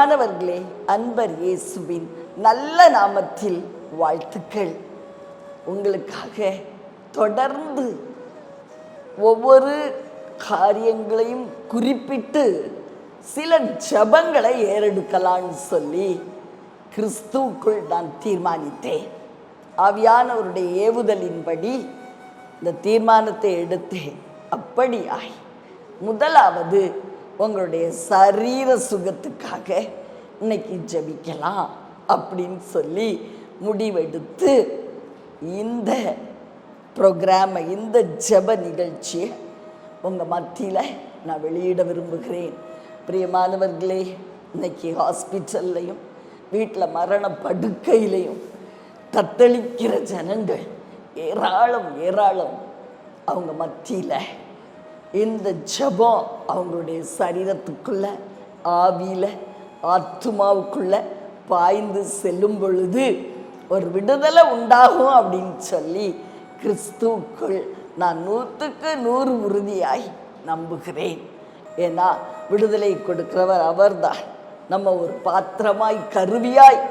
பிரியமானவர்களே, அன்பர் இயேசுவின் நல்ல நாமத்தில் வாழ்த்துக்கள். உங்களுக்காக தொடர்ந்து ஒவ்வொரு காரியங்களையும் குறிப்பிட்டு சில ஜபங்களை ஏறெடுக்கலான்னு சொல்லி கிறிஸ்துவுக்குள் நான் தீர்மானித்தேன். ஆவியானவருடைய ஏவுதலின்படி இந்த தீர்மானத்தை எடுத்தேன். அப்படியாய் முதலாவது உங்களுடைய சரீர சுகத்துக்காக இன்னைக்கு ஜபிக்கலாம் அப்படின்னு சொல்லி முடிவெடுத்து இந்த ப்ரோக்ராமை, இந்த ஜப நிகழ்ச்சியை உங்கள் மத்தியில் நான் வெளியிட விரும்புகிறேன். பிரியமானவர்களே, இன்னைக்கு ஹாஸ்பிட்டல்லையும் வீட்டில் மரண படுக்கையிலையும் தத்தளிக்கிற ஜனங்கள் ஏராளம் ஏராளம். அவங்க மத்தியில் இந்த ஜபம் அவங்களுடைய சரீரத்துக்குள்ள, ஆவியில், ஆத்துமாவுக்குள்ள பாய்ந்து செல்லும் பொழுது ஒரு விடுதலை உண்டாகும் அப்படின்னு சொல்லி கிறிஸ்துவுக்குள் நான் 100க்கு 100 உறுதியாய் நம்புகிறேன். ஏன்னா விடுதலை கொடுக்கிறவர் அவர்தான். நம்ம ஒரு பாத்திரமாய், கருவியாய்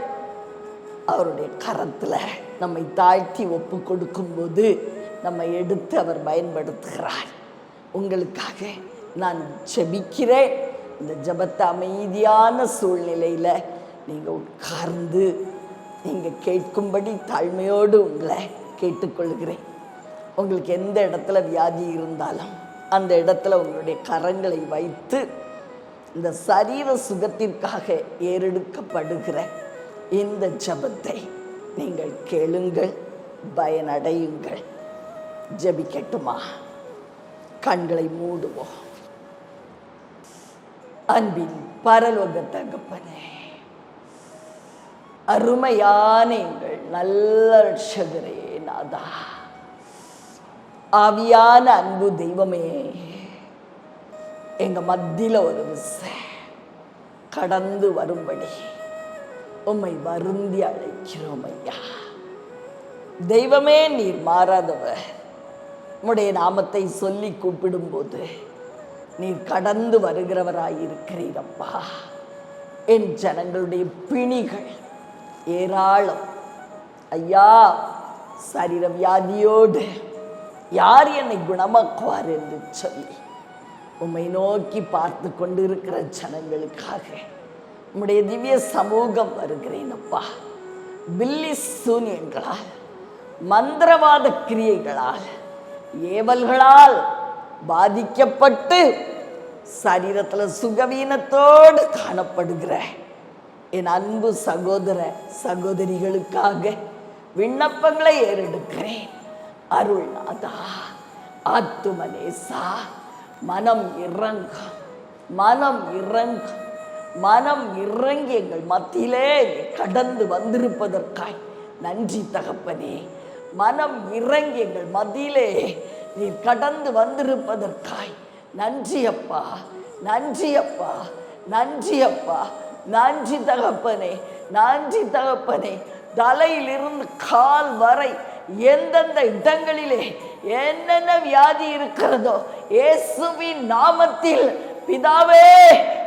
அவருடைய கரத்தில் நம்மை தாழ்த்தி ஒப்பு கொடுக்கும்போது நம்ம எடுத்து அவர் பயன்படுத்துகிறார். உங்களுக்காக நான் ஜெபிக்கிறேன். இந்த ஜெபத்தை அமைதியான சூழ்நிலையில் நீங்கள் உட்கார்ந்து நீங்கள் கேட்கும்படி தாழ்மையோடு உங்களை கேட்டுக்கொள்கிறேன். உங்களுக்கு எந்த இடத்துல வியாதி இருந்தாலும் அந்த இடத்துல உங்களுடைய கரங்களை வைத்து இந்த சரீர சுகத்திற்காக ஏறெடுக்கப்படுகிற இந்த ஜெபத்தை நீங்கள் கேளுங்கள், பயனடையுங்கள். ஜெபிக்கட்டுமா? கண்களை மூடுவோம். அன்பின் பரலோக தகப்பனே, அருமையான எங்கள் நல்ல ரட்சகரே, நாதா, ஆவியான அன்பு தெய்வமே, எங்க மத்தியில ஒரு விசை கடந்து வரும்படி உம்மை வருந்தி அழைக்கிறோம் ஐயா. தெய்வமே, நீர் மாறாதவர். உம்முடைய நாமத்தை சொல்லி கூப்பிடும்போது நீர் கடந்து வருகிறவராயிருக்கிறீரப்பா. என் ஜனங்களுடைய பிணிகள் ஏராளம் ஐயா. சரீர வியாதியோடு யார் என்னை குணமாக்குவார் என்று சொல்லி உம்மை நோக்கி பார்த்து கொண்டு இருக்கிற ஜனங்களுக்காக உம்முடைய திவ்ய சமூகம் வருகிறேனப்பா. பில்லி சூனியங்களால், மந்திரவாத கிரியைகளால், ஏவல்களால் பாதிக்கப்பட்டு சரீரத்தில் சுகவீனத்தோடு காணப்படுகிற என் அன்பு சகோதர சகோதரிகளுக்காக விண்ணப்பங்களை ஏறெடுக்கிறேன். அருள்நாதா, ஆத்துமனேசா, மனம் இறங்கும், மனம் இறங்கும், மனம் இறங்கி எங்கள் மத்தியிலே கடந்து வந்திருப்பதற்காய் நன்றி தகப்பனே. மனம் இறங்கி எங்கள் மத்தியிலே நீ கடந்து வந்திருப்பதற்காய் நன்றி அப்பா, நன்றி அப்பா, நன்றி அப்பா, நன்றி தகப்பனே, நன்றி தகப்பனே. தலையிலிருந்து கால் வரை எந்தெந்த இடங்களிலே என்னென்ன வியாதி இருக்கிறதோ இயேசுவின் நாமத்தில் பிதாவே,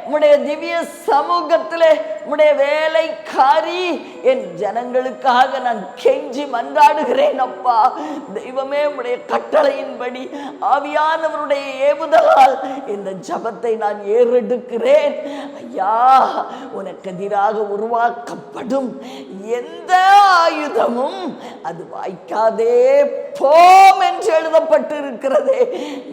உம்முடைய திவ்ய சமூகத்திலே உம்முடைய வேலைக்காரி என் ஜனங்களுக்காக நான் கெஞ்சி மன்றாடுகிறேன் அப்பா. தெய்வமே, உம்முடைய கட்டளையின்படி ஆவியானவருடைய ஏவுதலால் இந்த ஜபத்தை நான் ஏறெடுக்கிறேன் ஐயா. உனக்கு எதிராக உருவாக்கப்படும் எந்த ஆயுதமும் அது வாய்க்காதே போம் என்று எழுதப்பட்டிருக்கிறதே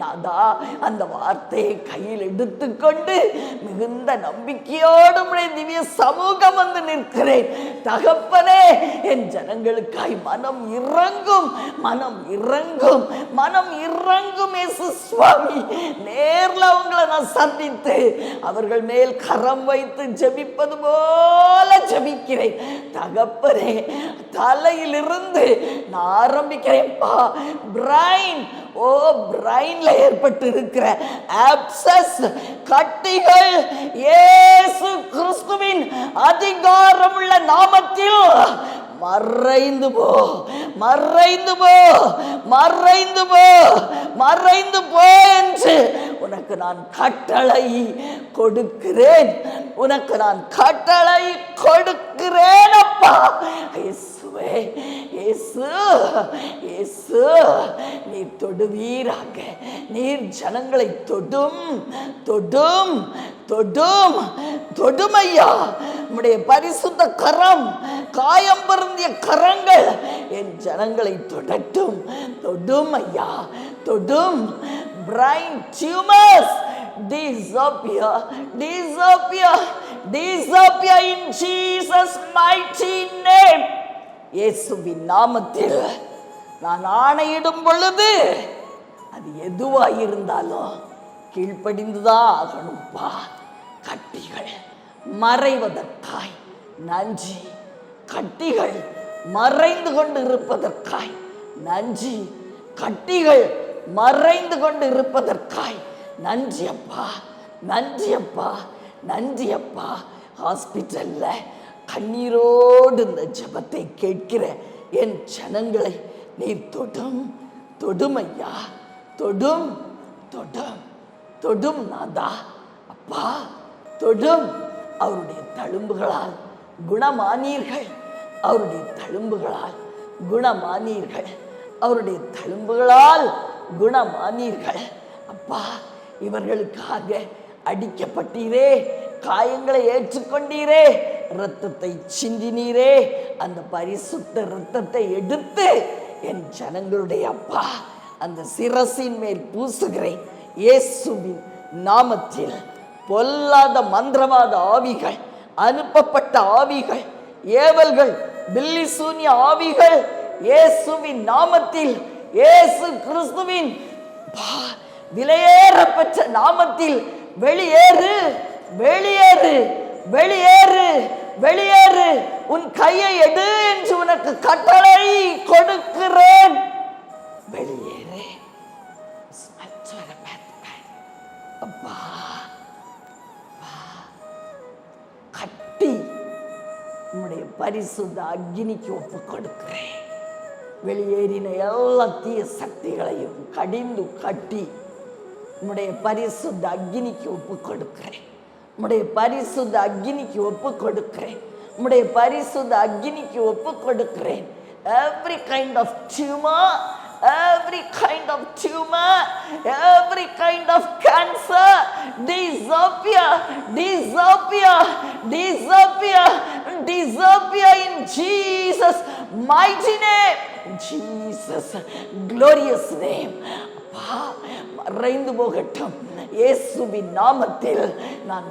நாதா. அந்த வார்த்தையை கையில் எடுத்துக்கொண்டு மிகுந்த நம்பிக்கையோடு உம்முடைய திவ்ய சமூகம் வந்து நிற்கிறேன் தகப்பனே. என் ஜனங்களுக்காய் மனம் இறங்கும், மனம் இறங்கும், மனம் இறங்கும் இயேசு சுவாமி. நேர்ல அவங்களை நான் சந்தித்து அவர்கள் மேல் கரம் வைத்து ஜெபிப்பது போல ஜெபிக்கிறேன் தகப்பனே. தலையிலிருந்து நான் ஆரம்பிக்கிறேன்ப்பா. பிரைன், ஓ பிரைன்ல ஏற்பட்டு இருக்கிற ஆப்சஸ், கட்டிகள் இயேசு கிறிஸ்துவின் அதிகாரமுள்ள நாமத்தில் மறைந்து போ, மறைந்து போ, மறைந்து போ, மறைந்து போ என்று உனக்கு நான் கட்டளை கொடுக்கிறேன். உனக்கு நான் கட்டளை கொடுக்கிறேன் அப்பா. இயேசுவே, இயேசு, இயேசு, நீர் தொடுவீராக. நீர் ஜனங்களை தொடும், தொடும், தொடும், தொடுமையா. உம்முடைய பரிசுத்த கரம், காயம் பொருந்திய கரங்கள் என் ஜனங்களை தொடட்டும். தொடும் ஐயா, தொடும். Brain tumors disappear, disappear, disappear in Jesus mighty name. இயேசுவின் நாமத்தில் நான் ஆணையிடும் பொழுது அது எதுவாயிருந்தாலும் கீழ்ப்படிந்துதான் ஆகணும்பா. கட்டிகள் மறைவதற்காய் நன்றி. கட்டிகள் மறைந்து கொண்டு இருப்பதற்காய் நன்றி. கட்டிகள் மறைந்து கொண்டு இருப்பதற்காய் நன்றி அப்பா, நன்றி அப்பா, நன்றி அப்பா. ஹாஸ்பிட்டல்ல கண்ணீரோடு இந்த ஜெபத்தை கேட்கிற என் ஜனங்களை நீர் தொடும், தொடுமையா, தொடும், தொடும், தொடும் நாதா அப்பா, தொடும். அவருடைய தழும்புகளால் குணமானீர்கள், அவருடைய தழும்புகளால் குணமானீர்கள், அவருடைய தழும்புகளால் குணமானீர்கள் அப்பா. இவர்களுக்காக அடிக்கப்பட்டீரே, காயங்களை ஏற்றுக்கொண்டீரே, இரத்தத்தை சிந்தினீரே. அந்த பரிசுத்த இரத்தத்தை எடுத்து என் ஜனங்களுடைய அப்பா அந்த சிரசின் மேல் பூசுகிறேன். இயேசுவின் நாமத்தில் பொல்லாத மந்திரவாத ஆவிகள், அனுப்பப்பட்ட ஆவிகள், ஏவல்கள், பில்லி சூன்ய ஆவிகள் இயேசுவின் நாமத்தில், இயேசு கிறிஸ்துவின் விலையேறப்பெற்ற நாமத்தில் வெளியேறு, வெளியேறு, வெளியேறு, வெளியேறு. உன் கையை எடு என்று உனக்கு கட்டளை கொடுக்கிறேன். வெளியேறு அப்பா. கட்டி உன்னுடைய பரிசுத்த அக்கினிக்கு ஒப்பு கொடுக்கிறேன். வெளியேறின எல்லா தீய சக்திகளையும் கடிந்து கட்டி உம்முடைய பரிசுத்த அக்கினிக்கு ஒப்பு கொடுக்கிறேன். உம்முடைய பரிசுத்த அக்கினிக்கு ஒப்பு கொடுக்கிறேன். உம்முடைய பரிசுத்த அக்கினிக்கு ஒப்பு கொடுக்கிறேன். Every kind of tumor, every kind of tumor, every kind of cancer disappear, disappear, disappear, disappear in Jesus mighty name, in Jesus glorious name. அப்பா, மறைந்து போகட்டும். இயேசுவின் நாமத்தில் நான்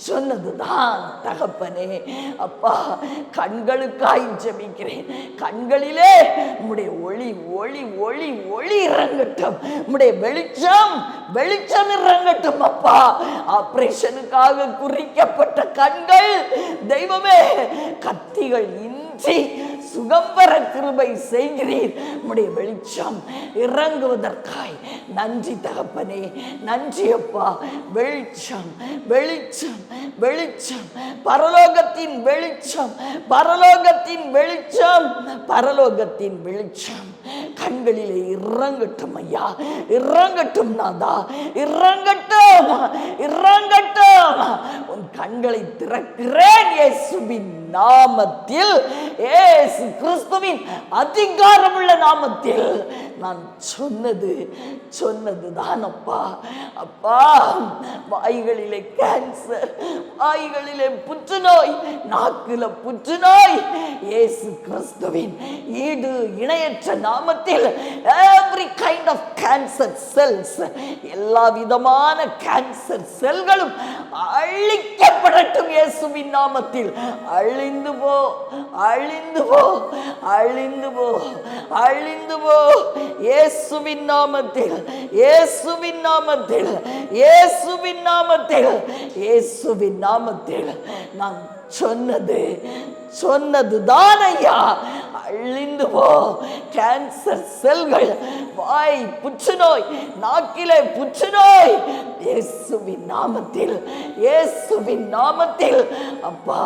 சொன்னதுதான் தகப்பனே. அப்பா, கண்களுக்காய் ஜெபிக்கிறேன். கண்களிலே உம்முடைய ஒளி ஒளி ஒளி ஒளி இறங்கட்டும். உம்முடைய வெளிச்சம் வெளிச்சம் இறங்கட்டும் அப்பா. ஆபரேஷனுக்காக குறிக்கப்பட்ட கண்கள் தெய்வமே, கத்திகள் இன்றி சுகம் பெற கிருபை செய்கிறீர். உம்முடைய வெளிச்சம் இறங்குவதற்காய் நன்றி தகப்பனே, நன்றி அப்பா. வெளிச்சம் வெளிச்சம் வெளிச்சம், பரலோகத்தின் வெளிச்சம், பரலோகத்தின் வெளிச்சம், பரலோகத்தின் வெளிச்சம் கண்களிலே இறங்கட்டும் ஐயா, இறங்கட்டும் நாதா, இறங்கட்டும், இறங்கட்டும். உன் கண்களை திறக்கிறேன் இயேசுவின் நாமத்தில், இயேசு கிறிஸ்துவின் அதிகாரமுள்ள நாமத்தில். நான் சொன்னதுதான் அப்பா. அப்பா, வாய்களிலே கேன்சர், வாய்களிலே புற்றுநோய், நாக்கில புற்றுநோய், இயேசு கிறிஸ்துவின் ஈடு இணையற்ற நாமத்தில் every kind of cancer cells, எல்லா விதமான கேன்சர் செல்களும் அழிக்கப்படட்டும் இயேசுவின் நாமத்தில். அழிந்து போ, அழிந்து போ, அழிந்து போ, அழிந்து போ இயேசுவின் நாமத்தில், இயேசுவின் நாமத்தில், இயேசுவின் நாமத்தில், இயேசுவின் நாமத்தில் நான் சொன்னது சொன்னதுதான் ஐயா அழிந்து போ. கேன்சர் செல்கள், வாய் புற்றுநோய், நாக்கிலே புற்றுநோய், இயேசுவின் நாமத்தில், இயேசுவின் நாமத்தில். அப்பா,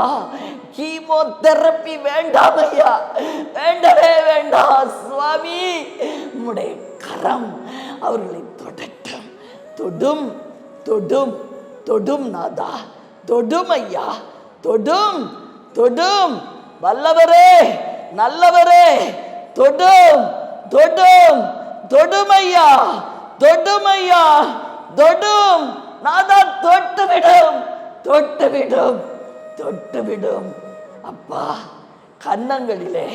கீமோதெரப்பி வேண்டாம் ஐயா, வேண்டவே வேண்டாம் சுவாமி. உம்முடைய கரம் அவர்களை தொடட்டும், தொடும் தொடும் தொடும் நாதா, தொடும் ஐயா, தொடும் தொடும். வல்லவரே, நல்லவரே, தொடும் தொடும் தொடும் ஐயா, தொடும் ஐயா, தொடும் நாதா, தொட்டுவிடும் தொட்டுவிடும் தொட்டுவிடும். அப்பா, கன்னங்களிலே,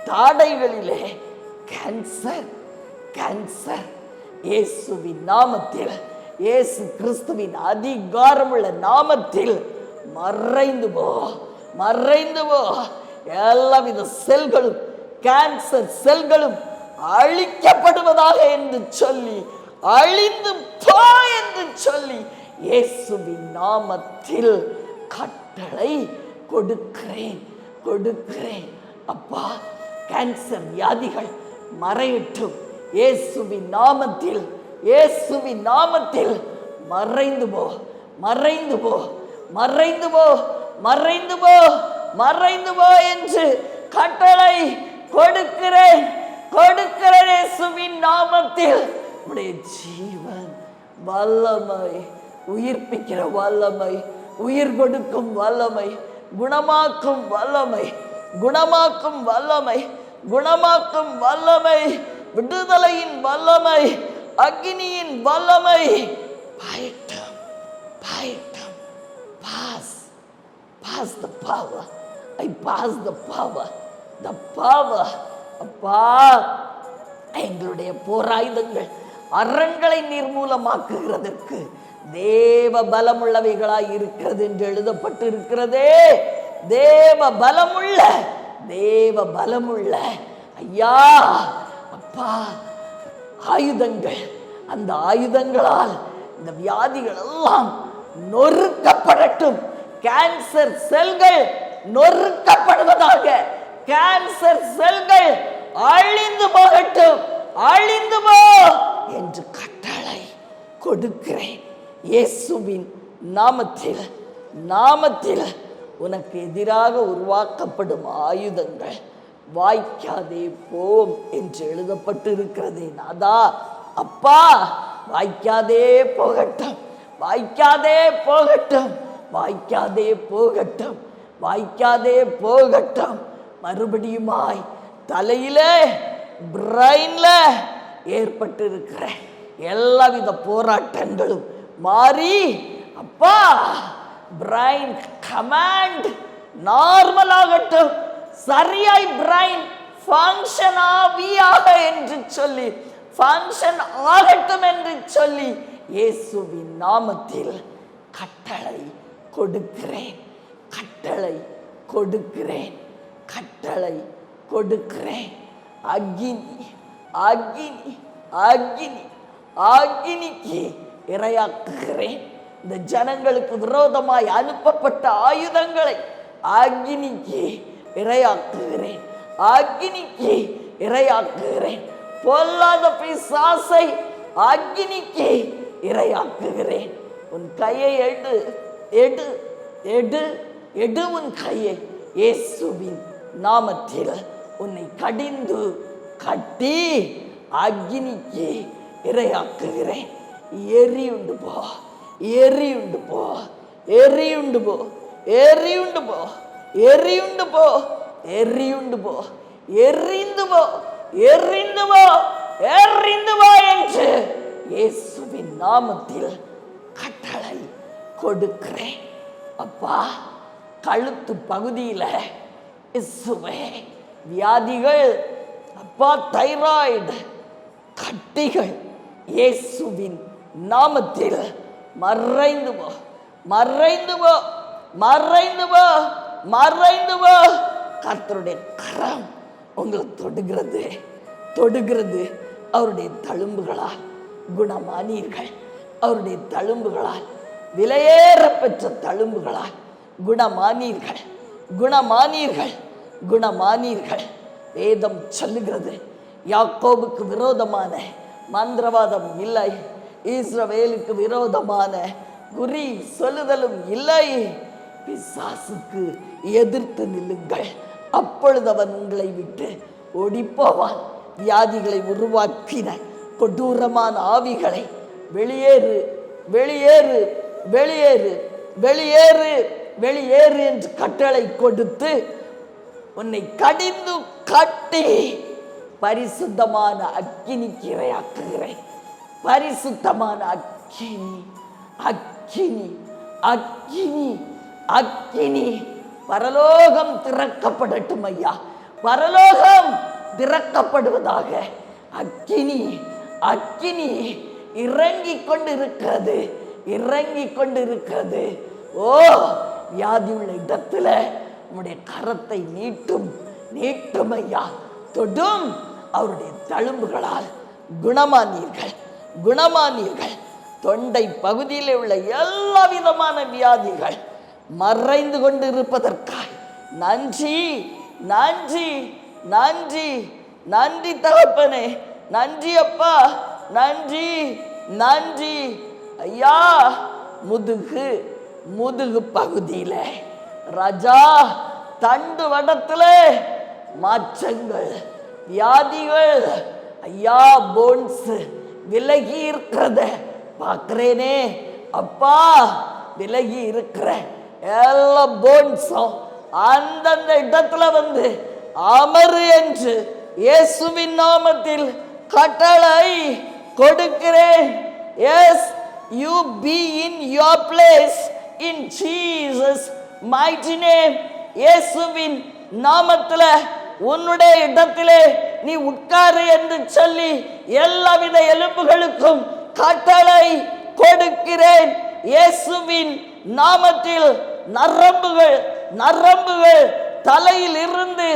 தாடைகளிலே கேன்சர் கேன்சர் இயேசுவின் நாமத்தில், இயேசு கிறிஸ்துவின் அதிகாரமுள்ள நாமத்தில் மறைந்து போ, மறைந்து போ. எல்லாவித செல்களும், கேன்சர் செல்களும் அழிக்கப்படுவதாக என்று சொல்லி, அழிந்து போ என்று சொல்லி, இயேசுவின் நாமத்தில் கட்டளை கொடுக்கிறேன் கொடுக்கிறேன். அப்பா, கேன்சர் வியாதிகள் மறையட்டும் இயேசுவின் நாமத்தில், இயேசுவின் நாமத்தில். மறைந்து போ, மறைந்து போ, மறைந்து போ, மறைந்து போ, மறைந்து போ என்று கட்டளை கொடுக்கிறேன் கொடுக்கிறேன் இயேசுவின் நாமத்தில். உடைய ஜீவன் வல்லமை, உயிர்ப்பிக்கிற வல்லமை, உயிர் கொடுக்கும் வல்லமை, குணமாக்கும் வல்லமை, குணமாக்கும் வல்லமை, குணமாக்கும் வல்லமை, விடுதலையின் வல்லமை, அக்னியின் வல்லமை பாயட்டும் பாயட்டும். Pass the power. I pass the power. The power. அப்பா, எங்களுடைய போராயுதங்கள் அரண்களை நிர்மூலமாக்குகிறதற்கு தேவ பலமுள்ளவைகளாய் இருக்கிறது என்று எழுதப்பட்டு இருக்கிறதே. தேவ பலமுள்ள, தேவ பலமுள்ள ஐயா, அப்பா, ஆயுதங்கள், அந்த ஆயுதங்களால் இந்த வியாதிகள் எல்லாம் நொறுக்கப்படட்டும். கேன்சர் செல்கள் நொறுக்கப்படுவதாக, கேன்சர் செல்கள் அழிந்து போகட்டும், அழிந்து போ என்று கட்டளை கொடுக்கிறேன் இயேசுவின் நாமத்தில். நாமத்தில் உனக்கு எதிராக உருவாக்கப்படும் ஆயுதங்கள் வாய்க்காதே போம் என்று எழுதப்பட்டு இருக்கிறதே நாதா. அப்பா, வாய்க்காதே போகட்டும், வாய்க்காதே போகட்டும், வாய்க்காதே போகட்டும், வாய்க்காதே போகட்டும். மறுபடியுமாய் தலையிலே, பிரைன்ல ஏற்பட்டு இருக்கிற எல்லாவித போராட்டங்களும் மாறி, அப்பா, பிரைன் கமாண்ட் நார்மல் ஆகட்டும், சரியாய் பிரைன் ஃபங்க்ஷன் ஆவியாக என்று சொல்லி, ஃபங்க்ஷன் ஆகட்டும் என்று சொல்லி இயேசுவின் நாமத்தில் கட்டளை கொடுக்கிறேன், கட்டளை கொடுக்கிறேன், கட்டளை கொடுக்கிறேன். அக்கினி, அக்கினி, அக்கினி, அக்கினிக்கு இரையாக்குகிறேன். இந்த ஜனங்களுக்கு விரோதமாய் அனுப்பப்பட்ட ஆயுதங்களை அக்கினிக்கு இரையாக்குகிறேன், அக்கினிக்கு இரையாக்குகிறேன். பொல்லாத பிசாசை அக்கினிக்கு இரையாக்குகிறேன். உன் கையை எடு, எடு, எடு, எடு உன் கையை. இயேசுவின் நாமத்தில் உன்னை கடிந்து கட்டி அக்கினிக்கு இரையாக்குகிறேன். எரியுண்டு போ, எரியுண்டு போ, எரியுண்டு போ, எரியுண்டு போ, எரியுண்டு போ, எரியுண்டு போ, எரிந்து போ, எரிந்து போ, எரிந்து போ என்று இயேசுவின் நாமத்தில் கட்டளை கொடுக்கிறேன். அப்பா, கழுத்து பகுதியில் இயேசுவே வியாதிகள், அப்பா, தைராய்டு கட்டிகள் இயேசுவின் நாமத்தில் மறைந்து போ, மறைந்து போ, மறைந்து போ, மறைந்து போ. கர்த்தருடைய கரம் உங்களை தொடுகிறது, தொடுகிறது. அவருடைய தழும்புகளால் குணமானீர்கள், அவருடைய தழும்புகளால், விலையேற பெற்ற தழும்புகளால் குணமானீர்கள், குணமானீர்கள், குணமானீர்கள். வேதம் சொல்லுகிறது, யாக்கோபுக்கு விரோதமான மந்திரவாதம் இல்லை, இஸ்ரவேலுக்கு விரோதமான குறி சொல்லுதலும் இல்லை. பிசாசுக்கு எதிர்த்து நில்லுங்கள், அப்பொழுது அவன் உங்களை விட்டு ஓடிப்போவான். வியாதிகளை உருவாக்கின கொடூரமான ஆவிகளை வெளியேறு, வெளியேறு, வெளியேறு, வெளியேறு, வெளியேறு என்று கட்டளை கொடுத்து உன்னை கடிந்து கட்டி பரிசுத்தமான அக்கினிக்கு இரையாக்குகிறேன். பரிசுத்தமான அக்கினி, அக்கினி, அக்கினி, அக்கினி. பரலோகம் திறக்கப்படட்டும் ஐயா, பரலோகம் திறக்கப்படுவதாக. அக்கினி, அக்கினி இறங்கி கொண்டிருக்கிறது, இறங்கி கொண்டிருக்கிறது. ஓ, வியாதி உள்ள இடத்துல உம்முடைய கரத்தை நீட்டும், நீட்டும் ஐயா, தொடும். அவருடைய தழும்புகளால் குணமானீர்கள், குணமானீர்கள். தொண்டை பகுதியில் உள்ள எல்லா விதமான வியாதிகள் மறைந்து கொண்டு இருப்பதற்காய் நன்றி, நன்றி, நன்றி, நன்றி தகப்பனே, நன்றி அப்பா, நன்றி, நன்றி ஐயா. முதுகு, முதுகு பகுதியில ராஜா தண்டு வடத்துல மாற்றங்கள், வியாதிகள் ஐயா, போன்ஸ் விலகி இருக்கிறத பார்க்கிறேனே அப்பா. விலகி இருக்கிற எல்லா போன்ஸும் அந்தந்த இடத்துல வந்து அமரு என்று இயேசுவின் நாமத்தில் கட்டளை கொடுக்கிறேன். Yes, you be in your place in Jesus mighty name. இயேசுவின் நாமத்துல உன்னுடைய இடத்திலே நீ உட்காரு என்று சொல்லி எல்லாவித எலும்புகளுக்கும் கட்டளை கொடுக்கிறேன். இயேசுவின் நாமத்தில் நரம்புகள், நரம்புகள் தலையில் இருந்து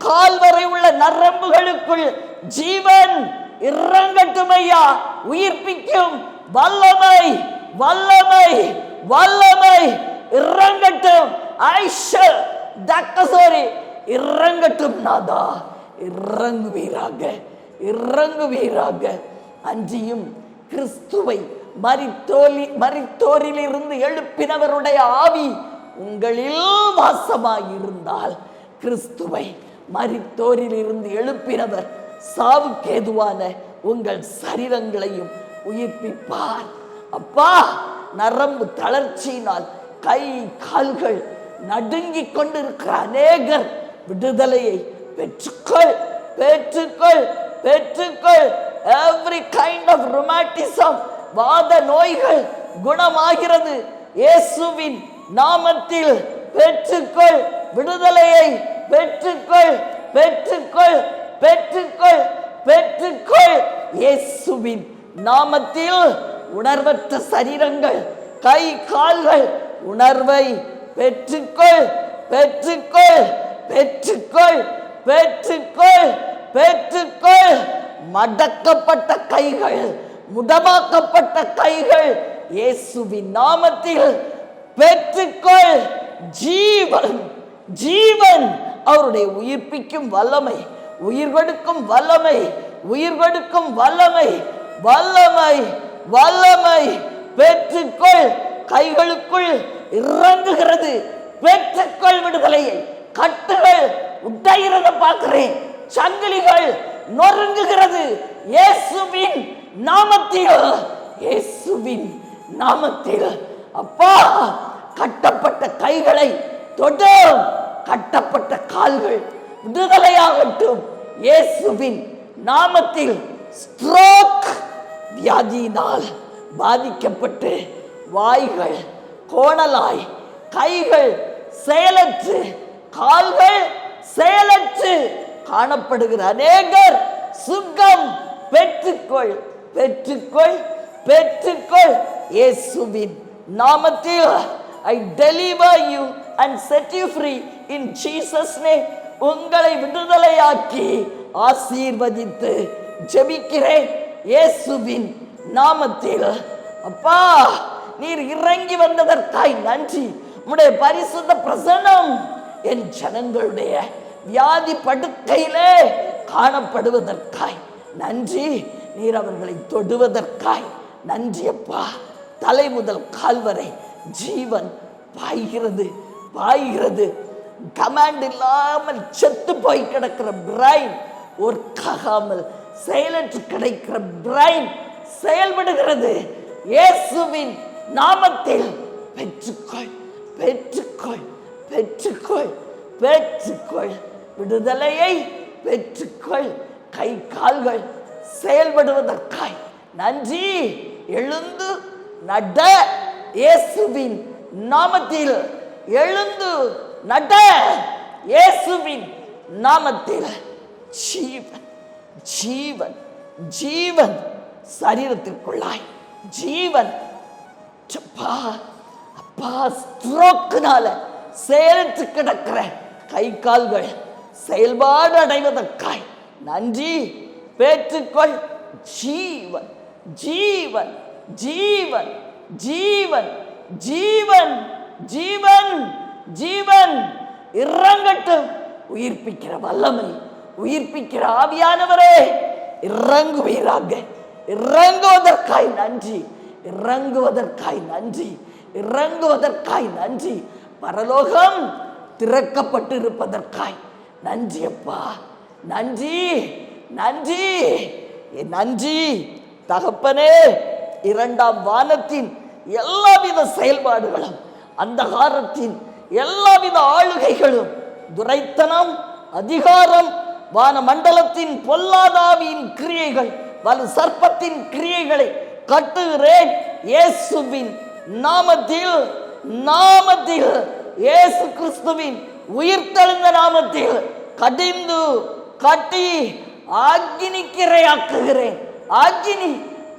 கால் வரை உள்ள நரம்புகளுக்குள் ஜீவன் இறங்கட்டும் ஐயா. உயிர்ப்பிக்கும் வல்லமை, வல்லமை, வல்லமை இறங்கட்டும். ஐஷா தக்கசோரி இறங்கட்டும் நாதா, இறங்குவீராக, இறங்குவீராக. அன்றியும் கிறிஸ்துவை மரித்தோரிலிருந்து எழுப்பினவருடைய ஆவி உங்களில் வாசமாயிருந்தால், கிறிஸ்துவை மரித்தோரிலிருந்து எழுப்பினவர் சாவுக்கேதுவான உங்கள் சரீரங்களையும் உயிர்ப்பிப்பார். அப்பா, நரம்பு தளர்ச்சியினால் கை கால்கள் நடுங்கிக் கொண்டிருக்கிற அநேகர் விடுதலையை பெற்றுக்கொள், பெற்றுக்கொள், பெற்றுக்கொள். எவ்ரி கைண்ட் ஆஃப் ருமாட்டிசம், வாத நோய்கள் குணமாகிறது இயேசுவின் நாமத்தில். பெற்றுக்கொள், விடுதலையை பெற்றுக்கொள், பெற்றுக்கொள், பெற்றுக்கொள், பெற்றுக்கொள். இயேசுவின் நாமத்தில் உணர்வற்ற சரீரங்கள், கை கால்கள் உணர்வை பெற்றுக்கொள், பெற்றுக்கொள், பெற்றுக்கொள், பெற்றுக்கொள், பெற்றுக்கொள். மடக்கப்பட்ட கைகள், முடமாக்கப்பட்ட கைகள் இயேசுவின் நாமத்தில் பெற்றுக்கொள். ஜீவன், ஜீவன், அவருடைய உயிர்ப்பிக்கும் வல்லமை, உயிர் கொடுக்கும் வல்லமை, உயிர் கொடுக்கும் வல்லமை, வல்லமை, வல்லமை பெற்றுக்கொள். கைகளுக்குள் இறங்குகிறது. பெற்றுக்கொள் விடுதலையை. கட்டுகள் உடைகிறத பார்க்கிறேன், சங்கிலிகள் நொறுங்குகிறது இயேசுவின் நாமத்தில், இயேசுவின் நாமத்தில். அப்பா, கட்டப்பட்ட கைகளை தொடும், கட்டப்பட்ட கால்கள் விடுதலையாகட்டும் இயேசுவின் நாமத்தில். ஸ்ட்ரோக் வியாதியினால் பாதிக்கப்பட்டு வாய்கள் கோணலாய், கைகள் செயலற்று, கால்கள் செயலற்று காணப்படுகிற அநேகர் சுகம் பெற்றுக்கொள், பெற்றுக்கொள், பெற்றுக்கொள் இயேசுவின் நாமத்தில். I deliver you and set you free in Jesus name. உங்களை விடுதலையாக்கி ஆசீர்வதித்து ஜெபிக்கிறேன் இயேசுவின் நாமத்தில். அப்பா, நீர் இறங்கி வந்ததற்காய் நன்றி. உம்முடைய பரிசுத்த பிரசன்னம் என் ஜனங்களுடைய வியாதி படுக்கையிலே காணப்படுவதற்காய் நன்றி. நீர் அவர்களை தொடுவதற்காய் நன்றி அப்பா. தலை முதல் கால் வரை ஜீவன் பாய்கிறது பாய்கிறது. கமாண்ட் இல்லாமல் செத்து போய் கிடக்கிற பிரைன், ஒர்க்காகாமல் செயலற்று கிடைக்கிற பிரைன் செயல்படுகிறது. இயேசுவின் நாமத்தில் பெற்றுக்கொள் பெற்றுக்கொள் பெற்றுக்கொள் பெற்றுக்கொள். விடுதலையை பெற்றுக்கொள். கை கால்கள் செயல்படுவதற்காய் நன்றி. எழுந்து நட. இயேசுவின் நாமத்தில் எழுந்து நட. இயேசுவின் நாமத்தில் ஜீவன் ஜீவன் ஜீவன் சரீரத்திற்குள்ளாய் ஜீவன். அப்பா, ஸ்ட்ரோக்குனால செயலற்று கிடக்கிற கை கால்கள் செயல்பாடு அடைவதற்காய் நன்றி. பெற்றுக்கொள். ஜீவன் ஜீவன் ஜீவன் ஜீவன் ஜீவன் ஜீவன் ஜீவன் இறங்கட்டும். உயிர்ப்பிக்கிற வல்லமை, உயிர்ப்பிக்கிற ஆவியானவரே இறங்குவீராக. இறங்குவதற்காய் நன்றி. இறங்குவதற்காய் நன்றி. இறங்குவதற்காய் நன்றி. பரலோகம் திறக்கப்பட்டிருப்பதற்காய் நன்றி அப்பா. நன்றி நன்றி நன்றி தகப்பனே. இரண்டாம் வானத்தின் எல்லாவித செயல்பாடுகளும், அந்தகாரத்தின் எல்லாவித ஆளுகைகளும், துரைத்தனம், அதிகாரம், வான மண்டலத்தின் பொல்லாதாவியின் கிரியைகள், வலு சர்ப்பத்தின் கிரியைகளை கட்டுகிறேன் இயேசுவின் நாமத்தில். நாமத்தில், இயேசு கிறிஸ்துவின் உயிர்த்தெழுந்த நாமத்தில் கடிந்து கட்டி ஆக்கினிக்கிரையாக்குகிறேன். ஆக்கினி,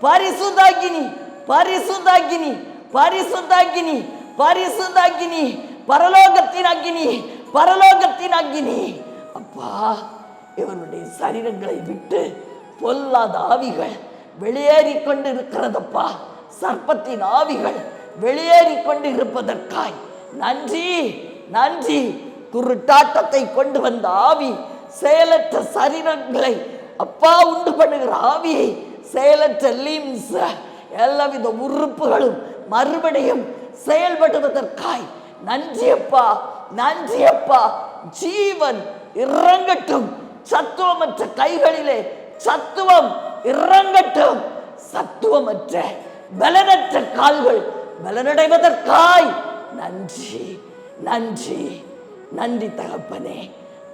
பரிசுத்தாக்கினி, பரிசுத்தாக்கினி, பரிசுத்தாக்கினி, பரிசுத்தாக்கினி, பரலோகத்தின் அக்கினி, பரலோகத்தின் அக்கினி. அப்பா, இவருடைய சரீரங்களை விட்டு பொல்லாத ஆவிகள் வெளியேறி கொண்டு இருக்கிறதப்பா. சர்ப்பத்தின் ஆவிகள் வெளியேறி கொண்டு இருப்பதற்காய் நன்றி நன்றி. குருட்டாட்டத்தை கொண்டு வந்த ஆவி, செயலற்ற சரீரங்களை அப்பா உண்டு பண்ணுகிற ஆவியை, செயலற்ற லிம்ஸ், எல்லாவித உறுப்புகளும் மறுபடியும் செயல்படுவதற்காய் நன்றி அப்பா. நன்றி அப்பா. ஜீவன் இறங்கட்டும். சத்துவமற்ற கைகளிலே சத்துவம் இறங்கட்டும். சத்துவமற்ற பலனற்ற கால்கள் பலனடைவதற்காய் நன்றி நன்றி நன்றி தகப்பனே.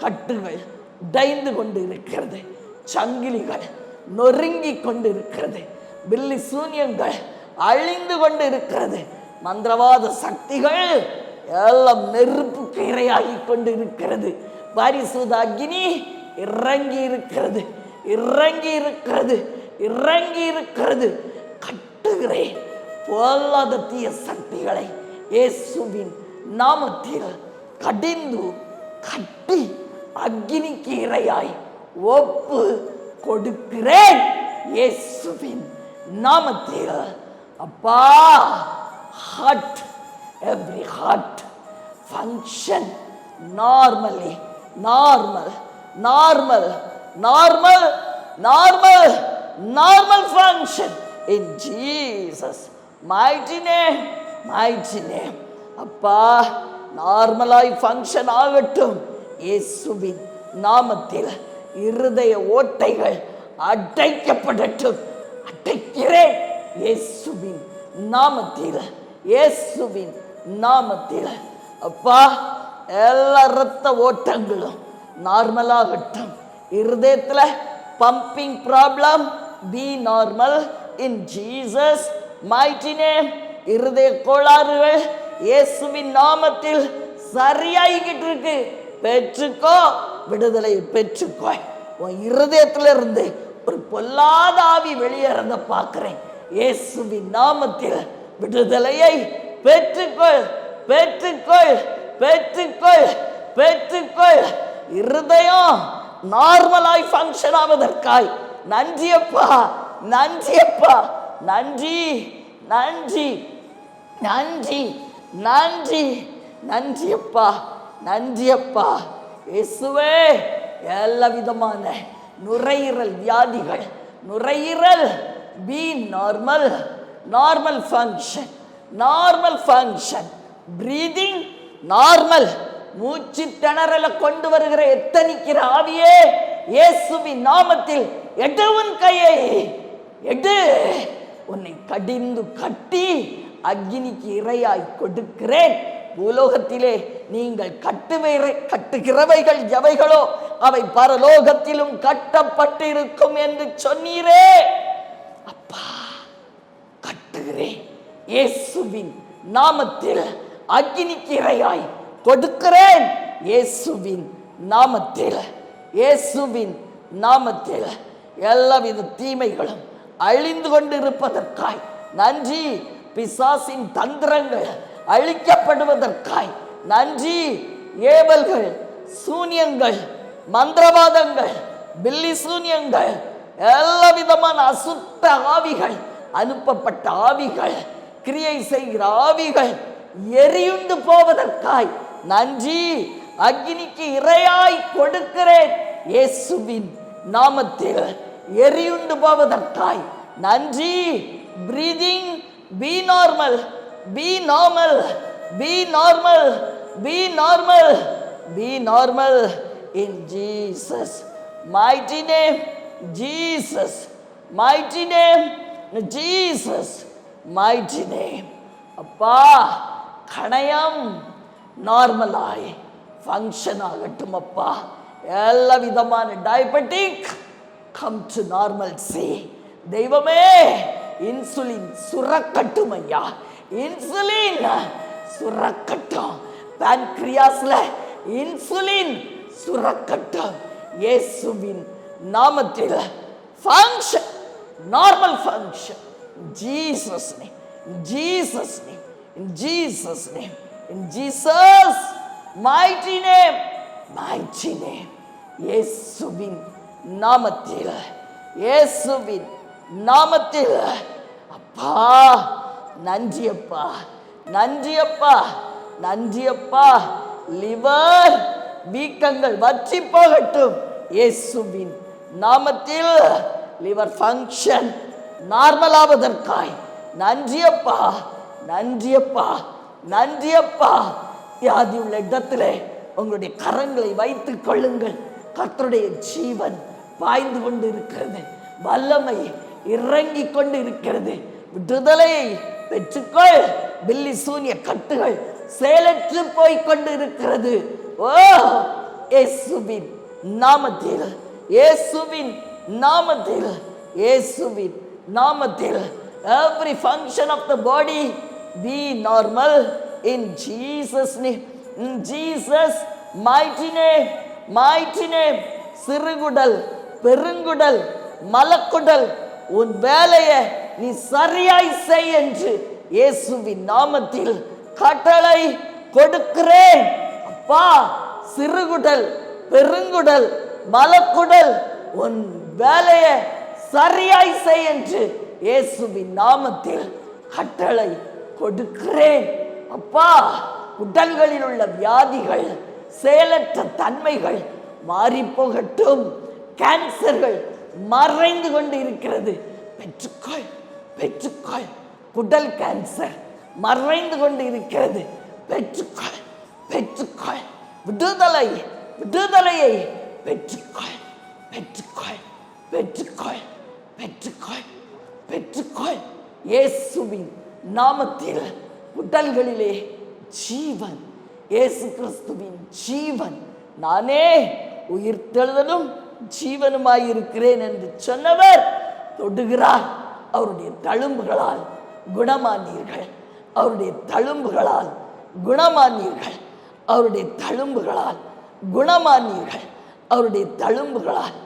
கட்டுகள் உடைந்து கொண்டு இருக்கிறது. சங்கிலிகள் நொறுங்கி கொண்டு இருக்கிறது. பில்லி சூன்யங்கள் அழிந்து கொண்டு இருக்கிறது. மந்திரவாத சக்திகள் எல்லாம் நெருப்புக்கு இரையாகி கொண்டு இருக்கிறது. பரிசுத்த அக்கினி இறங்கி இருக்கிறது. இறங்கி இருக்கிறது. இறங்கி இருக்கிறது. கட்டுகிறேன் பொல்லாத தீய சக்திகளை இயேசுவின் நாமத்தில் கடிந்து கட்டி அக்கினிக்கு இரையாய் ஒப்பு கொடுக்கிறேன் இயேசுவின் நாமத்தில். அப்பா, heart, every heart function normally, normal function in Jesus mighty name. அப்பா, நார்மலாய் ஃபங்க்ஷன் ஆகட்டும் இயேசுவின் நாமத்தில். இருதய ஓட்டைகள் அடைக்கப்படட்டும். அடைக்கிறேன் இயேசுவின் நாமத்தில். இயேசுவின் நாமத்தில். அப்பா, எல்லா இரத்த ஓட்டங்களும் நார்மலாகட்டும். இருதயத்தில் pumping problem B normal in Jesus mighty name. இருதய கோளாறுகள் இயேசுவின் நாமத்தில் சரியாகிக்கிட்டு இருக்கு. பெற்றுக்கோ, விடுதலை பெற்றுக்கோ. உன் இருதயத்துல இருந்து ஒரு பொல்லாத ஆவி வெளியேறத பார்க்கிறேன். இயேசுவின் நாமத்தில் விடுதலையை பெற்றுக்கொள், பெற்றுக்கொள், பெற்றுக்கொள், பெற்றுக்கொள். இருதயம் நார்மலாய் ஃபங்க்ஷன் ஆவதற்காய் நன்றியப்பா, நன்றியப்பா, நன்றி நன்றி நன்றி நன்றி நன்றி அப்பா, நன்றி அப்பா. இயேசுவே, எல்லா விதமான நுரையீரல் வியாதிகள், நுரையீரல் B normal, normal function, normal function, breathing normal. மூச்சு திணறல கொண்டு வருகிற எத்தனிக்கிற ஆவியே, இயேசுவின் நாமத்தில் எடு உன் கையை, எடு. உன்னை கடிந்து கட்டி அக்னிக்கு இரையாய் கொடுக்கிறேன். பூலோகத்திலே நீங்கள் கட்டுகிறவைகள் எவைகளோ அவை பரலோகத்திலும் கட்டப்பட்டிருக்கும் என்று சொன்னீரே. அப்பா, கட்டுகிறேன். இயேசுவின் நாமத்தில் அக்னிக்கு இரையாய் கொடுக்கிறேன். இயேசுவின் நாமத்தில், இயேசுவின் நாமத்தில் எல்லாவித தீமைகளும் அழிந்து கொண்டிருப்பதற்காய் நன்றி. பிசாசின் தந்திரங்கள் அழிக்கப்படுவதற்காய் நன்றி. ஏவல்கள், சூனியங்கள், மந்திரவாதங்கள், பில்லி சூனியங்கள், எல்லா விதமான அசுத்த ஆவிகள், அனுப்பப்பட்ட ஆவிகள், கிரியை செய்கிற ஆவிகள் எரியுண்டு போவதற்காய் நன்றி. அக்னிக்கு இரையாய் கொடுக்கிறேன். இயேசுவின் நாமத்தில் எரியுண்டு போவதற்காய் நன்றி. Breathing B normal, be normal, be normal, be normal, be normal in Jesus mighty name, Jesus mighty name, Jesus mighty name. அப்பா, கணையம் நார்மலாய் ஃபங்க்ஷன் ஆகட்டும் அப்பா. எல்லா விதமான டயபெட்டிக் கம் டு நார்மல்சி. தெய்வமே, இன்சுலின் சுரக்கட்டும் ஐயா, இன்சுலின் சுரக்கட்டும். பான்கிரியாஸ்ல இன்சுலின் சுரக்கட்டும். இயேசுவின் நாமத்தில் function, normal function. Jesus name, Jesus name, in Jesus name, in Jesus mighty name, mighty name. இயேசுவின் நாமத்தில், இயேசுவின் நாமத்தில். அப்பா, நன்றி அப்பா, நன்றி அப்பா, நன்றி அப்பா. லிவர் வீக்கங்கள் வற்றி போகட்டும். இயேசுவின் நாமத்தில் லிவர் ஃபங்க்ஷன் நார்மல் ஆவதற்காய் நன்றி அப்பா, நன்றி அப்பா, நன்றி அப்பா. வியாதி உள்ள இடத்திலே உங்களுடைய கரங்களை வைத்துக் கொள்ளுங்கள். கர்த்தருடைய ஜீவன் பாய்ந்து கொண்டு இருக்கிறது, வல்லமை இறங்கி கொண்டு இருக்கிறது. விடுதலையை பெற்றுக்கொள். பில்லி சூனிய கட்டுகள் செயலற்று போய் கொண்டு இருக்கிறது. ஓ, இயேசுவின் நாமத்தில், இயேசுவின் நாமத்தில், இயேசுவின் நாமத்தில் every function of the body be normal in Jesus name, in Jesus mighty name, mighty name. சிறுகுடல், பெருங்குடல், மலக்குடல், உன் வேலையை நீ சரியாய் செய் என்று இயேசுவின் நாமத்தில் கட்டளை கொடுக்கிறேன். அப்பா, சிறுகுடல், பெருங்குடல், மலக்குடல், உன் வேலையை சரியாய் செய் என்று இயேசுவின் நாமத்தில் கட்டளை கொடுக்கிறேன். அப்பா, உடல்களில் உள்ள வியாதிகள், செயலற்ற தன்மைகள் மாறி போகட்டும். கேன்சர்கள் மறைந்து கொண்டு இருக்கிறது. பெற்றுக்கொள், பெற்றுக்கொள். குடல் கேன்சர் மறைந்து கொண்டு இருக்கிறது. பெற்றுக்கொள், பெற்றுக்கொள். விடுதலை, விடுதலையை பெற்றுக்கொள், பெற்றுக்கொள், பெற்றுக்கொள், பெற்றுக்கொள், பெற்றுக்கொள். இயேசுவின் நாமத்தில் உடல்களிலே ஜீவன், இயேசு கிறிஸ்துவின் ஜீவன். நானே உயிர்த்தெழுதலும் ஜீவனுமாயிருக்கிறேன் என்று சொன்னவர் தொடுகிறார். அவருடைய தழும்புகளால் குணமானீர்கள், அவருடைய தழும்புகளால் குணமானீர்கள், அவருடைய தழும்புகளால் குணமானீர்கள், அவருடைய தழும்புகளால்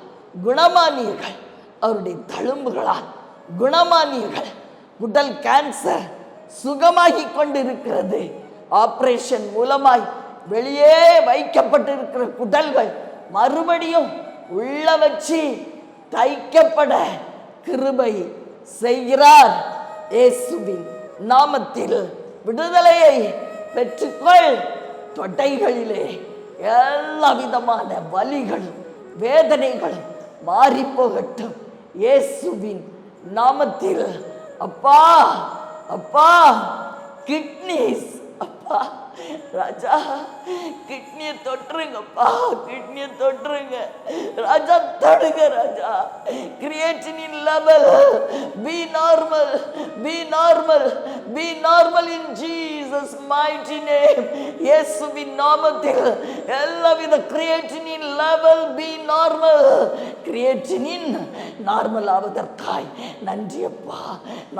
குணமானீர்கள், அவருடைய தழும்புகளால் குணமானீர்கள். உடல் கேன்சர் சுகமாகி கொண்டிருக்கிறது. ஆபரேஷன் மூலமாய் வெளியே வைக்கப்பட்டிருக்கிற குடல்கள் மறுபடியும் உள்ள வச்சு தைக்கப்பட கிருபை செய்கிறார். இயேசுவின் நாமத்தில் விடுதலையை பெற்றுக்கொள். தொடைகளிலே எல்லா விதமான வலிகளும் வேதனைகளும் மாறி போகட்டும் இயேசுவின் நாமத்தில். அப்பா அப்பா கிட்னிஸ் அப்பா ராஜா கிட்னியை தொட்டுருங்கப்பா, கிட்னியை தொட்டுருங்க ராஜா, தொடுங்க ராஜா. Creatinine level be normal, be normal, be normal in Jesus mighty name. இயேசுவின் நாமத்தில் எல்லாவித creatinine level be normal. Creatinine normal ஆவதற்காய் நன்றி அப்பா.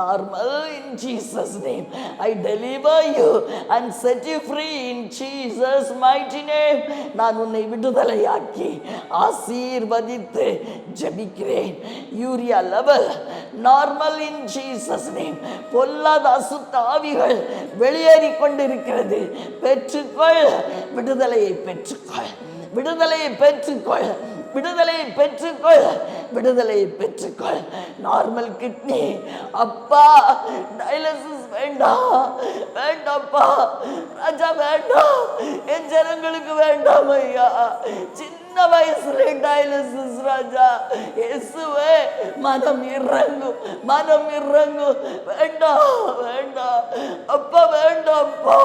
Normal in Jesus name. I deliver you and set you free in Jesus mighty name. நான் உன்னை விடுதலையாக்கி ஆசீர்வதித்து ஜெபிக்கிறேன். Urea level normal in Jesus name. பொல்லாத அசுத்த ஆவிகள் வெளியேறி கொண்டிருக்கிறது. பெற்றுக்கொள், விடுதலையை பெற்றுக்கொள், விடுதலையை பெற்றுக்கொள், விடுதலையை பெற்றுக்கொள், விடுதலையை பெற்றுக்கொள். நார்மல் கிட்னி அப்பா, டயாலிசிஸ் வேண்டாம், வேண்டாம்ப்பா ராஜா, வேண்டாம். என் ஜனங்களுக்கு வேண்டாம் ஐயா. சின்ன வயசுல டயாலிசிஸ் ராஜா. இயேசுவே மனம் இறங்கும், மனம் இறங்கும். வேண்டாம், வேண்டாம் அப்பா, வேண்டாம்ப்பா.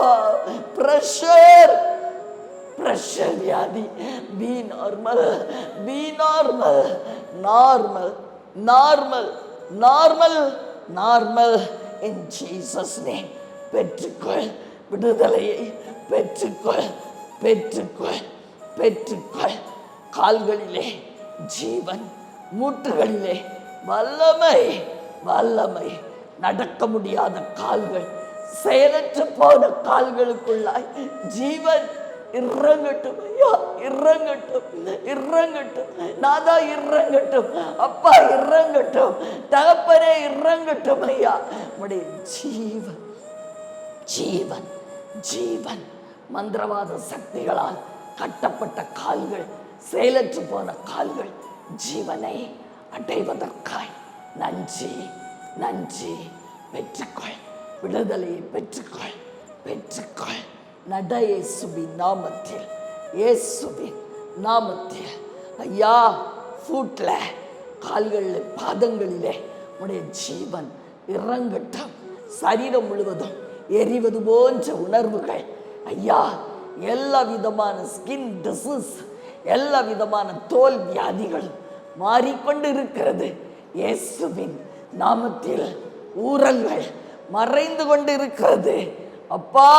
பிரஷர், பிரஷர் வியாதி B normal, be normal, normal, normal, normal, normal in Jesus name. பெற்றுக்கொள், விடுதலையை பெற்றுக்கொள், பெற்றுக்கொள், பெற்றுக்கொள். கால்களிலே ஜீவன், மூட்டுகளிலே வல்லமை, வல்லமை. நடக்க முடியாத கால்கள், செயலற்று போன கால்களுக்குள்ளாய் ஜீவன் இறங்கட்டும் ஐயா, இறங்கட்டும், இறங்கட்டும் நாதா, இறங்கட்டும் அப்பா, இறங்கட்டும் தகப்பனே, இறங்கட்டும் ஐயா. உடைய ஜீவன், ஜீவன், ஜீவன். மந்திரவாத சக்திகளால் கட்டப்பட்ட கால்கள், செயலற்று போன கால்கள் ஜீவனை அடைவதற்காய் நன்றி, நன்றி. பெற்றுக்கொள், விடுதலையை பெற்றுக்கொள், பெற்றுக்கொள். நட இயேசுவின் நாமத்தில், இயேசுவின் நாமத்தில். ஐயா ஃபுட்ல, கால்களில், பாதங்களிலே உடைய ஜீவன் இறங்கட்டும். சரீரம் முழுவதும் எரிவது போன்ற உணர்வுகள் ஐயா, எல்லா விதமான ஸ்கின் டிசீஸ், எல்லா விதமான தோல் வியாதிகளும் மாறிக்கொண்டு இருக்கிறது. இயேசுவின் நாமத்தில் ஊரங்கள் மறைந்து கொண்டு இருக்கிறது அப்பா.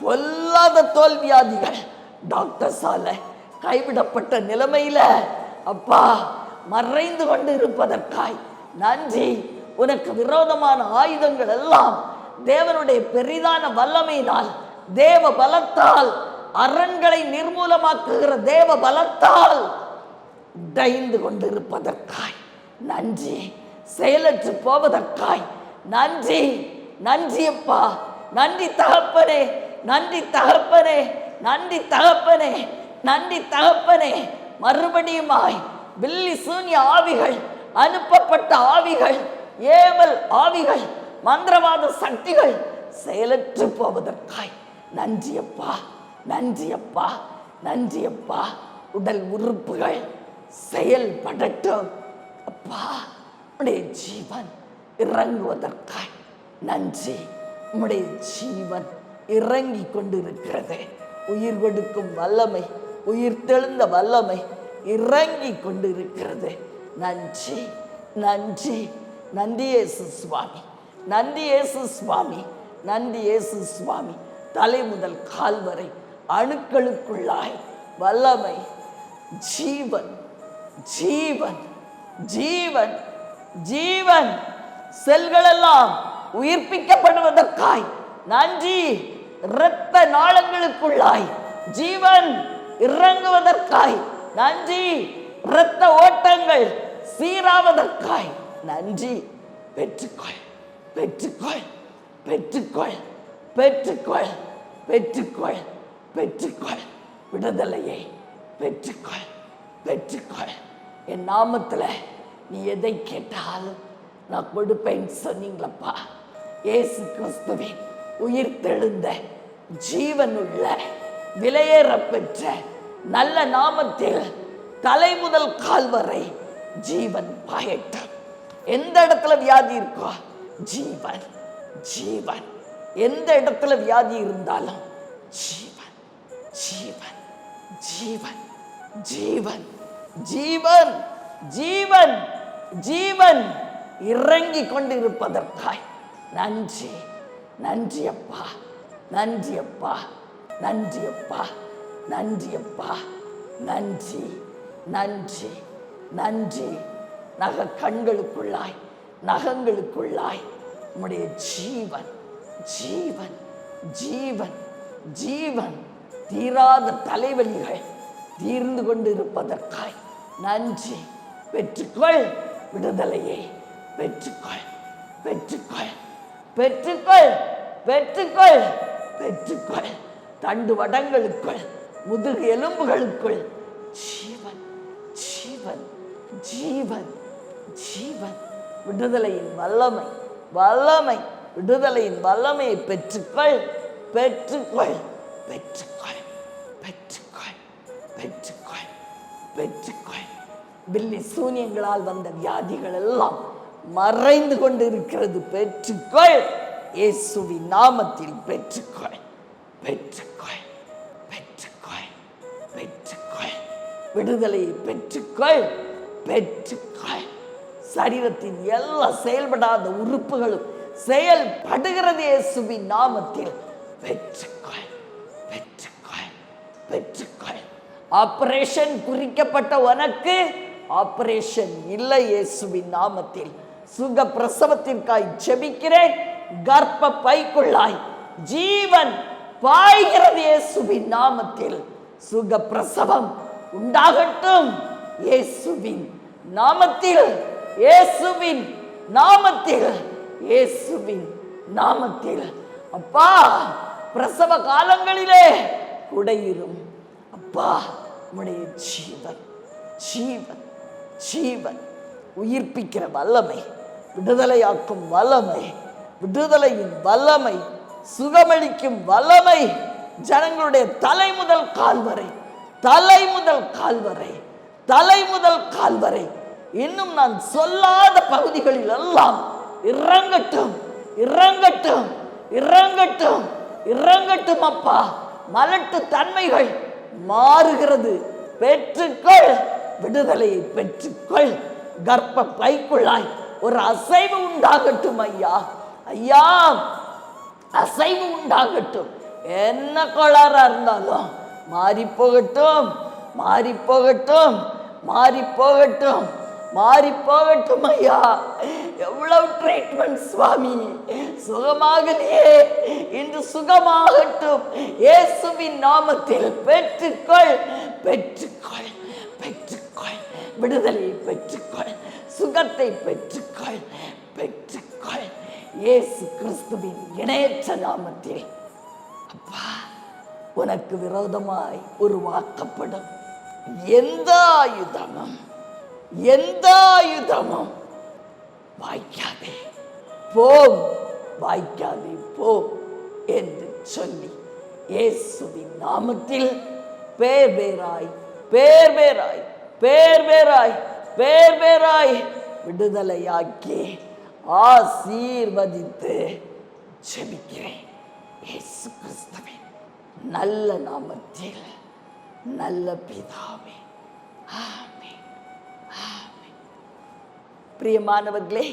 பொல்லாத தோல் வியாதிகள் டாக்டர்ஸால கைவிடப்பட்ட நிலைமையில அப்பா மறைந்து கொண்டு இருப்பதற்காய் நன்றி. உனக்கு விரோதமான ஆயுதங்கள் எல்லாம் தேவனுடைய பெரிதான வல்லமையினால், தேவ பலத்தால், அரண்களை நிர்மூலமாக்குகிற தேவ பலத்தால் உடைந்து கொண்டிருப்பதற்காய் நன்றி. செயலற்று போவதற்காய் நன்றி, நன்றி அப்பா. நன்றி தகப்பனே, நன்றி தகப்பனே, நன்றி தகப்பனே, நன்றி தகப்பனே. மறுபடியுமாய் வில்லி சூன்ய ஆவிகள், அனுப்பப்பட்ட ஆவிகள், ஏவல் ஆவிகள், மந்திரவாத சக்திகள் செயலற்று போவதற்காய் நன்றி அப்பா, நன்றி அப்பா, நன்றி அப்பா. உடல் உறுப்புகள் செயல்படட்டும் அப்பா. உடைய ஜீவன் இறங்குவதற்காய் நன்றி. உடைய ஜீவன் இறங்கி கொண்டிருக்கிறது. உயிர் கொடுக்கும் வல்லமை, உயிர் தெழுந்த வல்லமை இறங்கி கொண்டிருக்கிறது. நன்றி, நன்றி, நன்றி இயேசு சுவாமி, நன்றி இயேசு சுவாமி, நன்றி இயேசு சுவாமி. தலை முதல் கால் வரை அணுக்களுக்குள்ளாய் வல்லமை, ஜீவன், ஜீவன், ஜீவன், ஜீவன். செல்களெல்லாம் உயிர்ப்பிக்கப்படுவதற்காய் நன்றி. இரத்த நாளங்களுக்குள்ளாய் ஜீவன் இறங்குவதற்காய் நன்றி. இரத்த ஓட்டங்கள் சீராவதற்காய் நன்றி. பெற்றுக்கொள், பெற்றுக்கொள், பெற்றுக்கொள், பெற்றுக்கொள், பெற்றுக்கொள், பெற்றுக்கொள். விடுதலையை பெற்றுக்கொள், பெற்றுக்கொள். என் நாமத்துல நீ எதை கேட்டாலும் நான் கொடுப்பேன் சொன்னீங்களப்பா. இயேசு கிறிஸ்துவின் உயிர் தெழுந்த ஜீவனுள்ள விலையேற பெற்ற நல்ல நாமத்தில் தலை முதல் கால் வரை ஜீவன் பாயட்டும். எந்த இடத்துல வியாதி இருக்கோ ஜீவன் ஜீவன், எந்த இடத்துல வியாதி இருந்தாலும் ஜீவன் ஜீவன் ஜீவன் ஜீவன் ஜீவன் ஜீவன் ஜீவன் இறங்கி கொண்டிருப்பதற்காய் நன்றி நன்றி அப்பா, நன்றி அப்பா, நன்றி அப்பா, நன்றி அப்பா, நன்றி நன்றி நன்றி. கண்களுக்குள்ளாய் நகங்களுக்குள்ளாய் உம்முடைய ஜீவன் ஜீவன் ஜீவன் ஜீவன் தீராத தலைவலிகள் தீர்ந்து கொண்டு இருப்பதற்காய் நன்றி. பெற்றுக்கொள் விடுதலையை, பெற்றுக்கொள் பெற்றுக்கொள் பெற்றுக்கொள் பெற்றுக்கொள் பெற்றுக்கொள். தண்டு வடங்களுக்குள் முதுகு எலும்புகளுக்குள் ஜீவன் ஜீவன் ஜீவன் ஜீவன். விடுதலையின் வல்லமை வல்லமை, விடுதலையின் வல்லமையை பெற்றுக்கொள் பெற்றுக்கொள் பெற்றுக்கொள் பெற்றுக்கொள் பெற்றுக்கொள் பெற்றுக்கொள். பில்லி சூனியங்களால் வந்த வியாதிகள் எல்லாம் மறைந்து கொண்டு இருக்கிறது. பெற்றுக்கொள், இயேசுவின் நாமத்தில் பெற்றுக்கொள் பெற்றுக்கொள் பெற்றுக்கொள் பெற்றுக்கொள். விடுதலையை பெற்றுக்கொள் பெற்றுக்கொள். சரீரத்தின் எல்லா செயல்படாத உறுப்புகளும் செயல்படுகிறது இயேசுவின் நாமத்தில். பெற்றுக்கொள் பெற்றுக்கொள் பெற்றுக்கொள். ஆபரேஷன் குறிக்கப்பட்ட உனக்கு ஆபரேஷன் இல்லை இயேசுவின் நாமத்தில். சுக பிரசவத்திற்காய் ஜெபிக்கிறேன். கர்ப்ப பைக்குள்ளாய் ஜீவன் பாய்கிறது இயேசுவின் நாமத்தில். சுக பிரசவம் உண்டாகட்டும் இயேசுவின் நாமத்தில், இயேசுவின் நாமத்தில், இயேசுவின் நாமத்தில். அப்பா, பிரசவ காலங்களிலே குடையிரும் அப்பா. உம்முடைய ஜீவன் ஜீவன் ஜீவன் உயிர்ப்பிக்கிற வல்லமை, விடுதலையாக்கும் வல்லமை, விடுதலையின் வல்லமை, சுகமளிக்கும் வல்லமை ஜனங்களுடைய தலை முதல் கால் வரை, தலை முதல் கால் வரை, தலை முதல் கால் வரை, இன்னும் நான் சொல்லாத பகுதிகளில் எல்லாம் இறங்கட்டும் இறங்கட்டும் இறங்கட்டும் இறங்கட்டும் அப்பா. மலட்டு தன்மைகள் மாறுகிறது. பெற்றுக்கொள் விடுதலையை, பெற்றுக்கொள். கர்ப்ப பைக்குள்ளாய் ஒரு அசைவு உண்டாகட்டும் ஐயா, ஐயா அசைவு உண்டாகட்டும். என்ன கோளாறா இருந்தாலும் மாறி போகட்டும், மாறி போகட்டும், மாறி போகட்டும், மாறி போகட்டும் ஐயா. எவ்வளவு ட்ரீட்மெண்ட் சுவாமி, சுகமாகலையே, இன்று சுகமாகட்டும் இயேசுவின் நாமத்தில். பெற்றுக்கொள் பெற்றுக்கொள் பெற்றுக்கொள். விடுதலையை பெற்றுக்கொள், சுகத்தை பெற்றுக்கொள் பெற்றுக்கொள். இயேசு கிறிஸ்துவின் இணையற்ற நாமத்தில் அப்பா, உனக்கு விரோதமாய் உருவாக்கப்படும் எந்த ஆயுதமும், எந்த ஆயுதமும் வாய்க்காதே போம், வாய்க்காதே போம் என்று சொல்லி இயேசுவின் நாமத்தில் பேர் பேராய் பேர் பேராய் பேர் பேராய் பேர் பேராய் விடுதலையாக்கி ஆசீர்வதித்து ஜெபிக்கிறேன் இயேசு கிறிஸ்துவின் நல்ல நாமத்தில், நல்ல பிதாவே, ஆமென் ஆமென். பிரியமானவர்களே,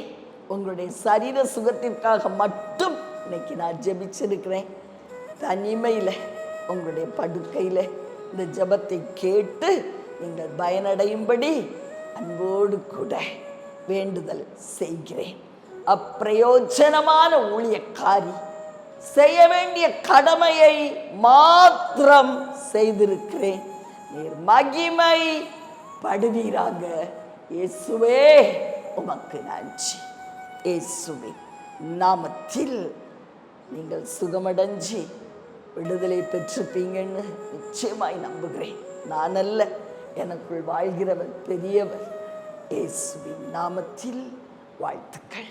உங்களுடைய சரீர சுகத்திற்காக மட்டும் இன்னைக்கு நான் ஜெபிச்சிருக்கிறேன். தனிமையில் உங்களுடைய படுக்கையில் இந்த ஜெபத்தை கேட்டு நீங்கள் பயனடையும்படி அன்போடு கூட வேண்டுதல் செய்கிறேன். அப்பிரயோஜனமான ஊழியக்காரி செய்ய வேண்டிய கடமையை மாத்திரம் செய்திருக்கிறேன். நீர் மகிமை படுவீராக. இயேசுவே உமக்கு நன்றி. இயேசுவே நாமத்தில் நீங்கள் சுகமடைஞ்சி விடுதலை பெற்றிருப்பீங்கன்னு நிச்சயமாய் நம்புகிறேன். நான் அல்ல, எனக்குள் வாழ்கிறவர் பெரியவர். இயேசுவின் நாமத்தில் வாழ்த்துக்கள்.